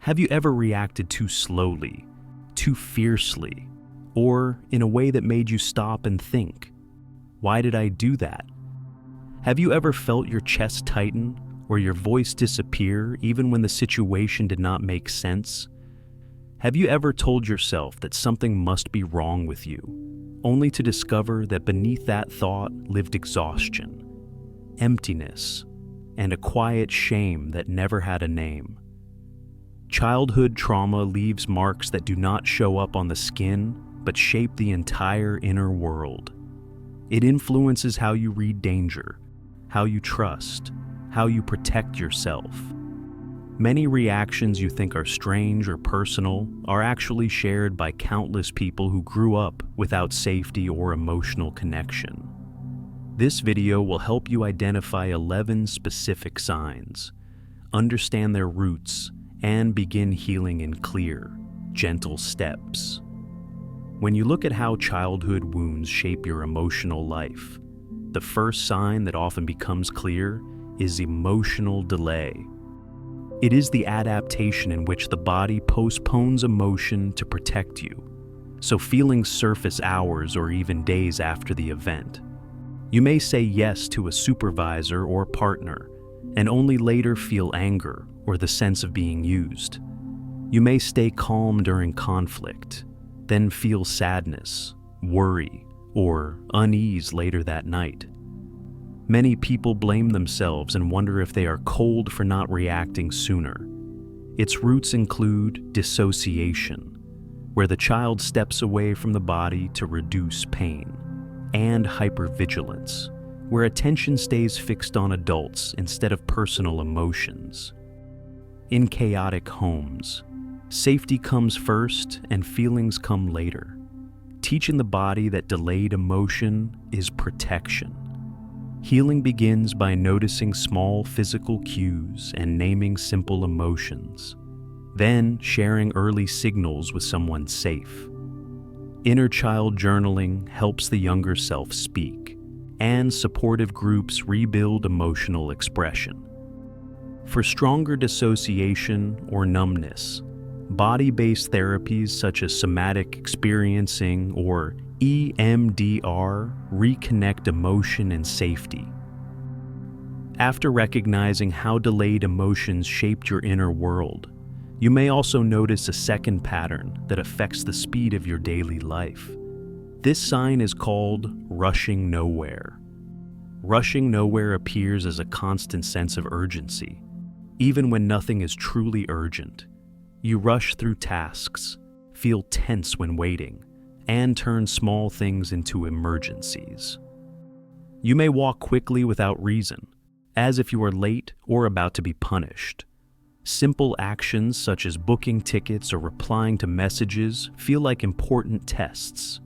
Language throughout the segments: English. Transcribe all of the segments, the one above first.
Have you ever reacted too slowly, too fiercely, or in a way that made you stop and think, why did I do that? Have you ever felt your chest tighten or your voice disappear even when the situation did not make sense? Have you ever told yourself that something must be wrong with you, only to discover that beneath that thought lived exhaustion, emptiness, and a quiet shame that never had a name? Childhood trauma leaves marks that do not show up on the skin, but shape the entire inner world. It influences how you read danger, how you trust, how you protect yourself. Many reactions you think are strange or personal are actually shared by countless people who grew up without safety or emotional connection. This video will help you identify 11 specific signs, understand their roots, and begin healing in clear, gentle steps. When you look at how childhood wounds shape your emotional life, the first sign that often becomes clear is emotional delay. It is the adaptation in which the body postpones emotion to protect you, so feelings surface hours or even days after the event. You may say yes to a supervisor or partner, and only later feel anger or the sense of being used. You may stay calm during conflict, then feel sadness, worry, or unease later that night. Many people blame themselves and wonder if they are cold for not reacting sooner. Its roots include dissociation, where the child steps away from the body to reduce pain, and hypervigilance, where attention stays fixed on adults instead of personal emotions. In chaotic homes, safety comes first and feelings come later, teaching the body that delayed emotion is protection. Healing begins by noticing small physical cues and naming simple emotions, then sharing early signals with someone safe. Inner child journaling helps the younger self speak, and supportive groups rebuild emotional expression. For stronger dissociation or numbness, body-based therapies such as somatic experiencing or EMDR reconnect emotion and safety. After recognizing how delayed emotions shaped your inner world, you may also notice a second pattern that affects the speed of your daily life. This sign is called rushing nowhere. Rushing nowhere appears as a constant sense of urgency, even when nothing is truly urgent. You rush through tasks, feel tense when waiting, and turn small things into emergencies. You may walk quickly without reason, as if you are late or about to be punished. Simple actions such as booking tickets or replying to messages feel like important tests.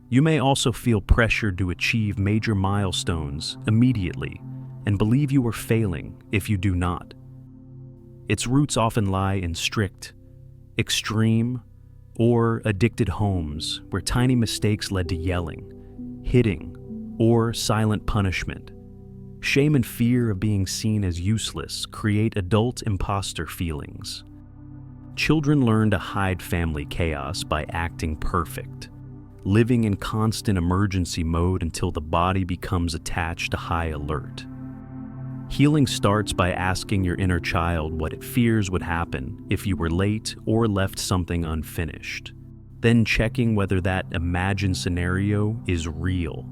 You may also feel pressured to achieve major milestones immediately and believe you are failing if you do not. Its roots often lie in strict, extreme, or addicted homes where tiny mistakes led to yelling, hitting, or silent punishment. Shame and fear of being seen as useless create adult imposter feelings. Children learn to hide family chaos by acting perfect, living in constant emergency mode until the body becomes attached to high alert. Healing starts by asking your inner child what it fears would happen if you were late or left something unfinished, then checking whether that imagined scenario is real.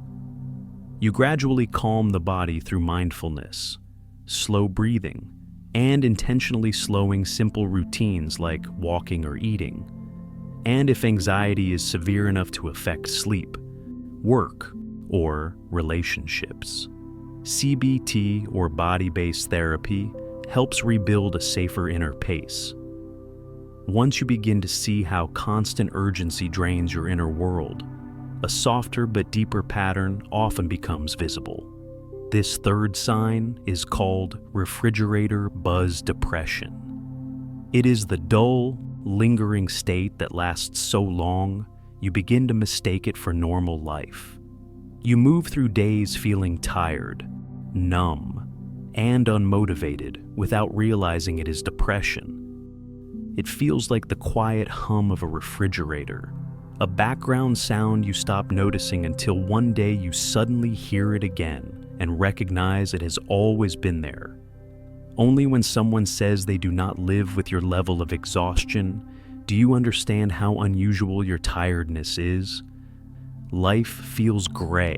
You gradually calm the body through mindfulness, slow breathing, and intentionally slowing simple routines like walking or eating. And if anxiety is severe enough to affect sleep, work, or relationships, CBT or body-based therapy helps rebuild a safer inner pace. Once you begin to see how constant urgency drains your inner world, a softer but deeper pattern often becomes visible. This third sign is called refrigerator buzz depression. It is the dull, lingering state that lasts so long, you begin to mistake it for normal life. You move through days feeling tired, numb, and unmotivated without realizing it is depression. It feels like the quiet hum of a refrigerator, a background sound you stop noticing until one day you suddenly hear it again and recognize it has always been there. Only when someone says they do not live with your level of exhaustion do you understand how unusual your tiredness is. Life feels gray,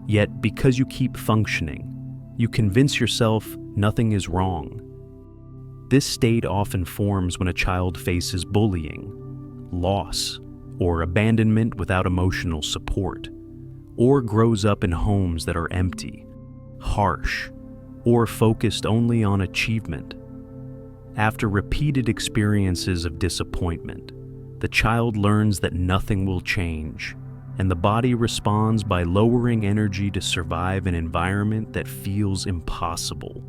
yet because you keep functioning, you convince yourself nothing is wrong. This state often forms when a child faces bullying, loss, or abandonment without emotional support, or grows up in homes that are empty, harsh, or focused only on achievement. After repeated experiences of disappointment, the child learns that nothing will change, and the body responds by lowering energy to survive an environment that feels impossible.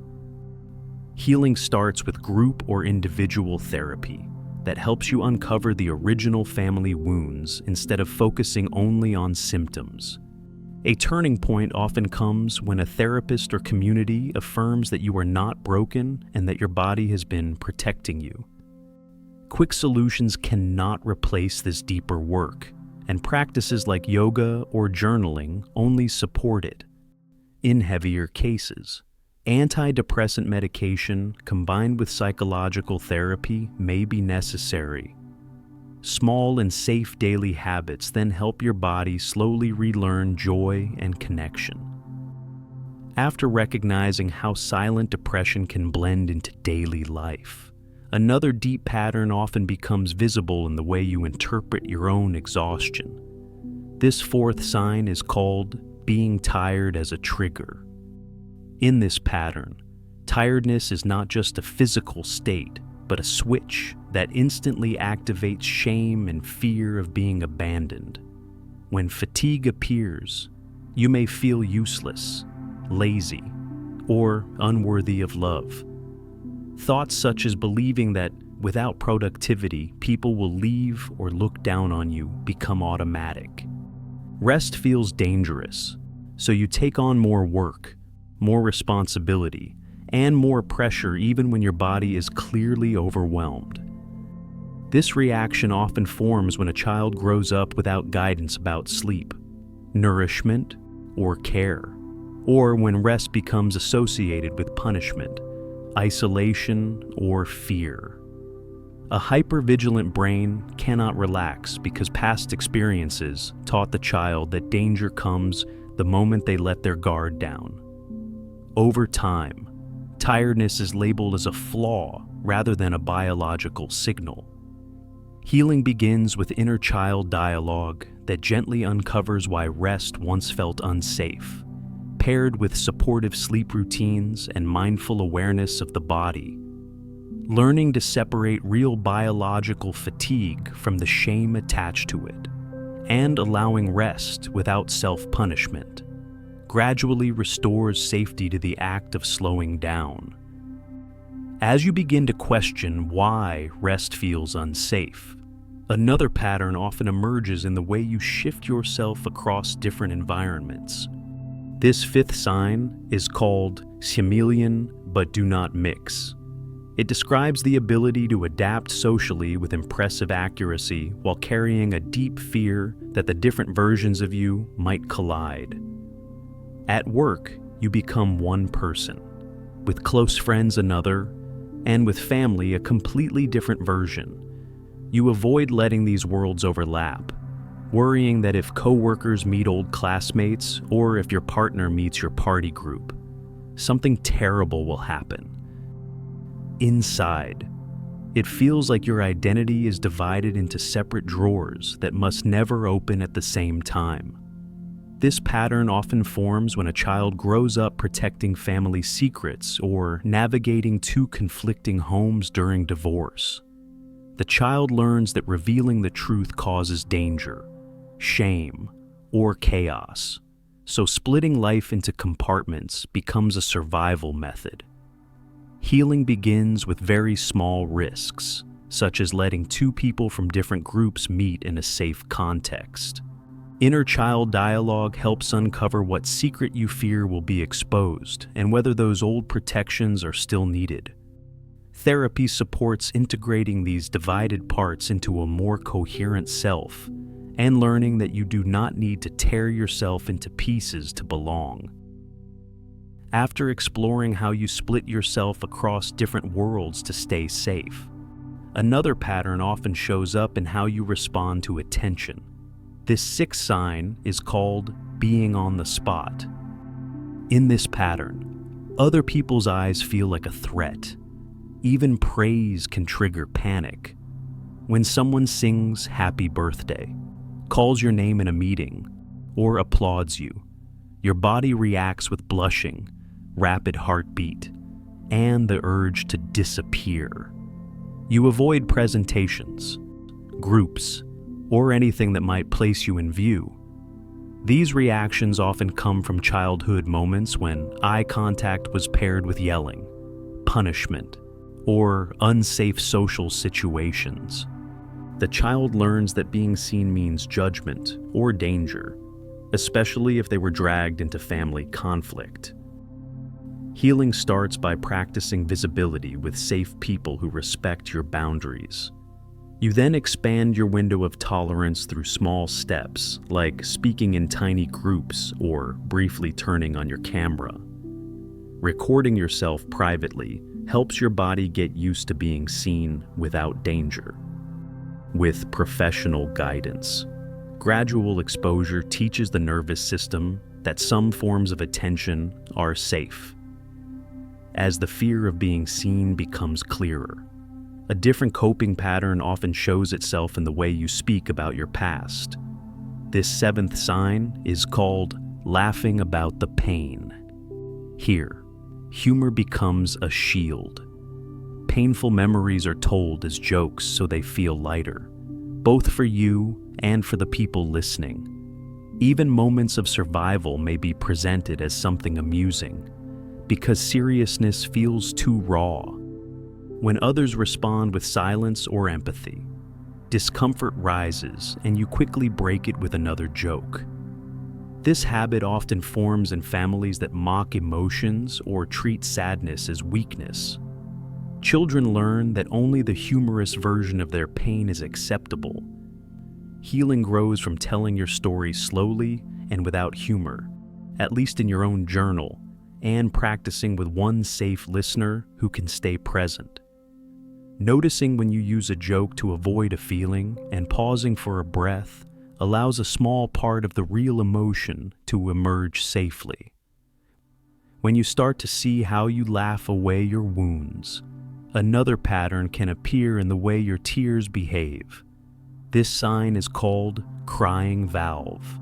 Healing starts with group or individual therapy that helps you uncover the original family wounds instead of focusing only on symptoms. A turning point often comes when a therapist or community affirms that you are not broken and that your body has been protecting you. Quick solutions cannot replace this deeper work, and practices like yoga or journaling only support it. In heavier cases, antidepressant medication combined with psychological therapy may be necessary. Small and safe daily habits then help your body slowly relearn joy and connection. After recognizing how silent depression can blend into daily life, another deep pattern often becomes visible in the way you interpret your own exhaustion. This fourth sign is called being tired as a trigger. In this pattern, tiredness is not just a physical state, but a switch that instantly activates shame and fear of being abandoned. When fatigue appears, you may feel useless, lazy, or unworthy of love. Thoughts such as believing that without productivity, people will leave or look down on you become automatic. Rest feels dangerous, so you take on more work, more responsibility, and more pressure even when your body is clearly overwhelmed. This reaction often forms when a child grows up without guidance about sleep, nourishment, or care, or when rest becomes associated with punishment, isolation, or fear. A hypervigilant brain cannot relax because past experiences taught the child that danger comes the moment they let their guard down. Over time, tiredness is labeled as a flaw rather than a biological signal. Healing begins with inner child dialogue that gently uncovers why rest once felt unsafe, paired with supportive sleep routines and mindful awareness of the body. Learning to separate real biological fatigue from the shame attached to it, and allowing rest without self-punishment, gradually restores safety to the act of slowing down. As you begin to question why rest feels unsafe, another pattern often emerges in the way you shift yourself across different environments. This fifth sign is called chameleon but do not mix. It describes the ability to adapt socially with impressive accuracy while carrying a deep fear that the different versions of you might collide. At work, you become one person, with close friends another, and with family a completely different version. You avoid letting these worlds overlap, worrying that if coworkers meet old classmates or if your partner meets your party group, something terrible will happen. Inside, it feels like your identity is divided into separate drawers that must never open at the same time. This pattern often forms when a child grows up protecting family secrets or navigating two conflicting homes during divorce. The child learns that revealing the truth causes danger, shame, or chaos, so splitting life into compartments becomes a survival method. Healing begins with very small risks, such as letting two people from different groups meet in a safe context. Inner child dialogue helps uncover what secret you fear will be exposed and whether those old protections are still needed. Therapy supports integrating these divided parts into a more coherent self and learning that you do not need to tear yourself into pieces to belong. After exploring how you split yourself across different worlds to stay safe, another pattern often shows up in how you respond to attention. This sixth sign is called being on the spot. In this pattern, other people's eyes feel like a threat. Even praise can trigger panic. When someone sings happy birthday, calls your name in a meeting, or applauds you, your body reacts with blushing, rapid heartbeat, and the urge to disappear. You avoid presentations, groups, or anything that might place you in view. These reactions often come from childhood moments when eye contact was paired with yelling, punishment, or unsafe social situations. The child learns that being seen means judgment or danger, especially if they were dragged into family conflict. Healing starts by practicing visibility with safe people who respect your boundaries. You then expand your window of tolerance through small steps, like speaking in tiny groups or briefly turning on your camera. Recording yourself privately helps your body get used to being seen without danger. With professional guidance, gradual exposure teaches the nervous system that some forms of attention are safe. As the fear of being seen becomes clearer, a different coping pattern often shows itself in the way you speak about your past. This seventh sign is called laughing about the pain. Here, humor becomes a shield. Painful memories are told as jokes so they feel lighter, both for you and for the people listening. Even moments of survival may be presented as something amusing, because seriousness feels too raw. When others respond with silence or empathy, discomfort rises and you quickly break it with another joke. This habit often forms in families that mock emotions or treat sadness as weakness. Children learn that only the humorous version of their pain is acceptable. Healing grows from telling your story slowly and without humor, at least in your own journal, and practicing with one safe listener who can stay present. Noticing when you use a joke to avoid a feeling and pausing for a breath allows a small part of the real emotion to emerge safely. When you start to see how you laugh away your wounds, another pattern can appear in the way your tears behave. This sign is called crying valve,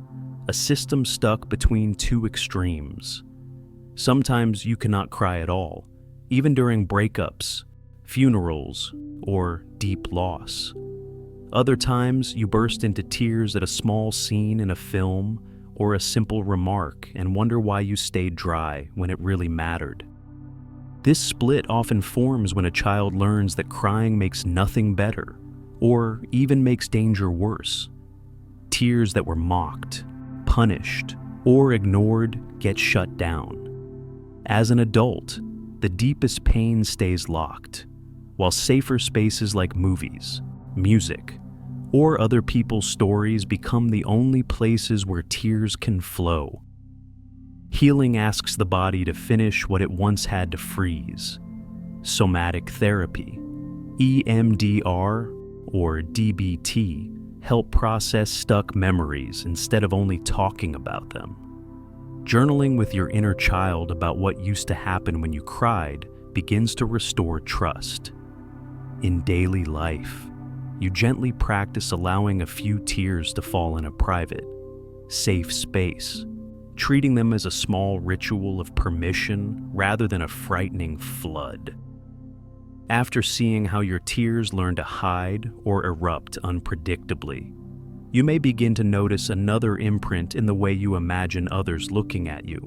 a system stuck between two extremes. Sometimes you cannot cry at all, even during breakups, funerals, or deep loss. Other times, you burst into tears at a small scene in a film or a simple remark and wonder why you stayed dry when it really mattered. This split often forms when a child learns that crying makes nothing better, or even makes danger worse. Tears that were mocked, punished, or ignored get shut down. As an adult, the deepest pain stays locked, while safer spaces like movies, music, or other people's stories become the only places where tears can flow. Healing asks the body to finish what it once had to freeze. Somatic therapy, EMDR, or DBT, help process stuck memories instead of only talking about them. Journaling with your inner child about what used to happen when you cried begins to restore trust. In daily life, you gently practice allowing a few tears to fall in a private, safe space, treating them as a small ritual of permission rather than a frightening flood. After seeing how your tears learn to hide or erupt unpredictably, you may begin to notice another imprint in the way you imagine others looking at you.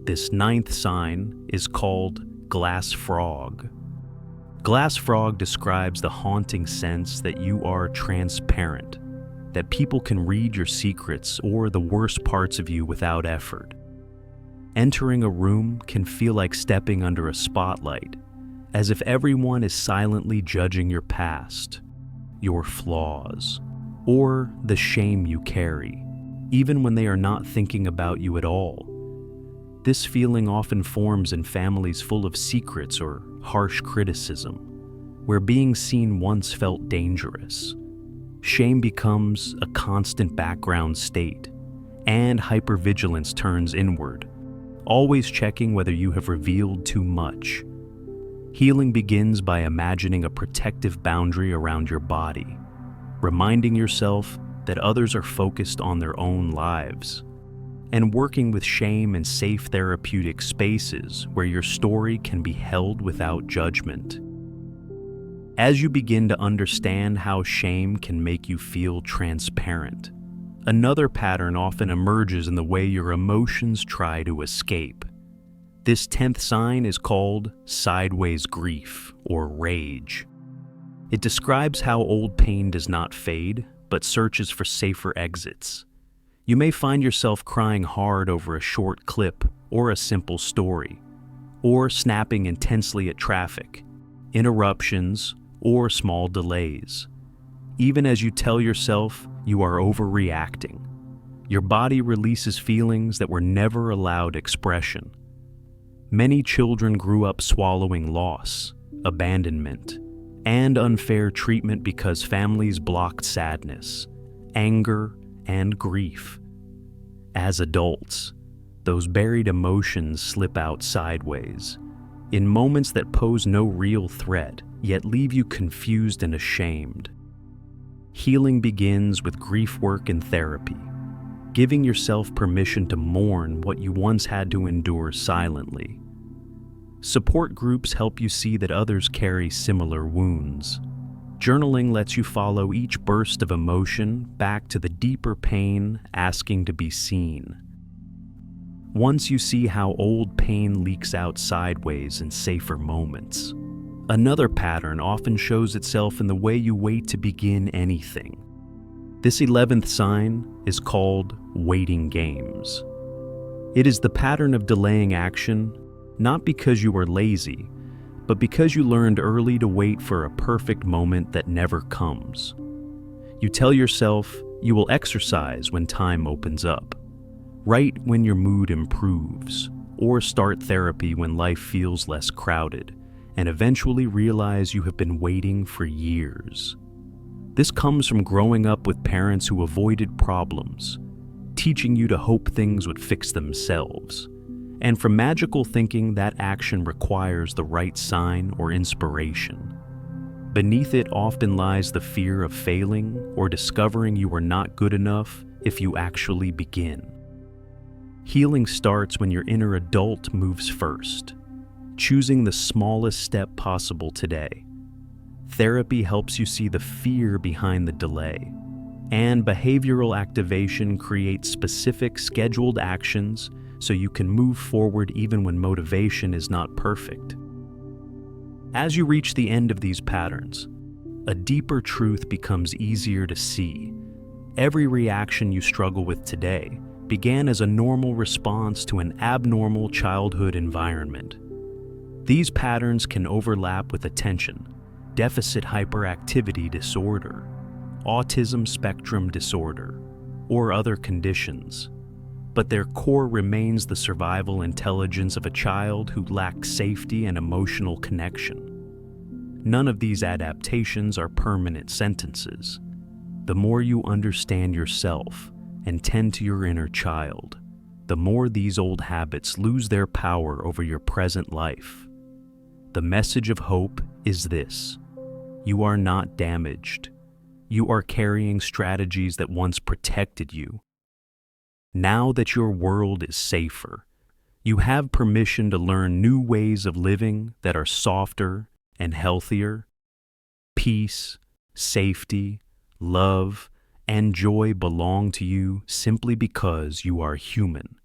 This ninth sign is called glass frog. Glass frog describes the haunting sense that you are transparent, that people can read your secrets or the worst parts of you without effort. Entering a room can feel like stepping under a spotlight, as if everyone is silently judging your past, your flaws, or the shame you carry, even when they are not thinking about you at all. This feeling often forms in families full of secrets or harsh criticism, where being seen once felt dangerous. Shame becomes a constant background state, and hypervigilance turns inward, always checking whether you have revealed too much. Healing begins by imagining a protective boundary around your body, reminding yourself that others are focused on their own lives, and working with shame in safe therapeutic spaces where your story can be held without judgment. As you begin to understand how shame can make you feel transparent, another pattern often emerges in the way your emotions try to escape. This 10th sign is called sideways grief or rage. It describes how old pain does not fade, but searches for safer exits. You may find yourself crying hard over a short clip or a simple story, or snapping intensely at traffic, interruptions, or small delays. Even as you tell yourself you are overreacting, your body releases feelings that were never allowed expression. Many children grew up swallowing loss, abandonment, and unfair treatment because families blocked sadness, anger, and grief. As adults, those buried emotions slip out sideways, in moments that pose no real threat, yet leave you confused and ashamed. Healing begins with grief work and therapy, giving yourself permission to mourn what you once had to endure silently. Support groups help you see that others carry similar wounds. Journaling lets you follow each burst of emotion back to the deeper pain asking to be seen. Once you see how old pain leaks out sideways in safer moments, another pattern often shows itself in the way you wait to begin anything. This 11th sign is called waiting games. It is the pattern of delaying action, not because you are lazy, but because you learned early to wait for a perfect moment that never comes. You tell yourself you will exercise when time opens up, write when your mood improves, or start therapy when life feels less crowded, and eventually realize you have been waiting for years. This comes from growing up with parents who avoided problems, teaching you to hope things would fix themselves, and from magical thinking that action requires the right sign or inspiration. Beneath it often lies the fear of failing or discovering you are not good enough if you actually begin. Healing starts when your inner adult moves first, choosing the smallest step possible today. Therapy helps you see the fear behind the delay, and behavioral activation creates specific scheduled actions so you can move forward even when motivation is not perfect. As you reach the end of these patterns, a deeper truth becomes easier to see. Every reaction you struggle with today began as a normal response to an abnormal childhood environment. These patterns can overlap with attention, deficit hyperactivity disorder, autism spectrum disorder, or other conditions, but their core remains the survival intelligence of a child who lacks safety and emotional connection. None of these adaptations are permanent sentences. The more you understand yourself and tend to your inner child, the more these old habits lose their power over your present life. The message of hope is this: you are not damaged. You are carrying strategies that once protected you. Now that your world is safer, you have permission to learn new ways of living that are softer and healthier. Peace, safety, love, and joy belong to you simply because you are human.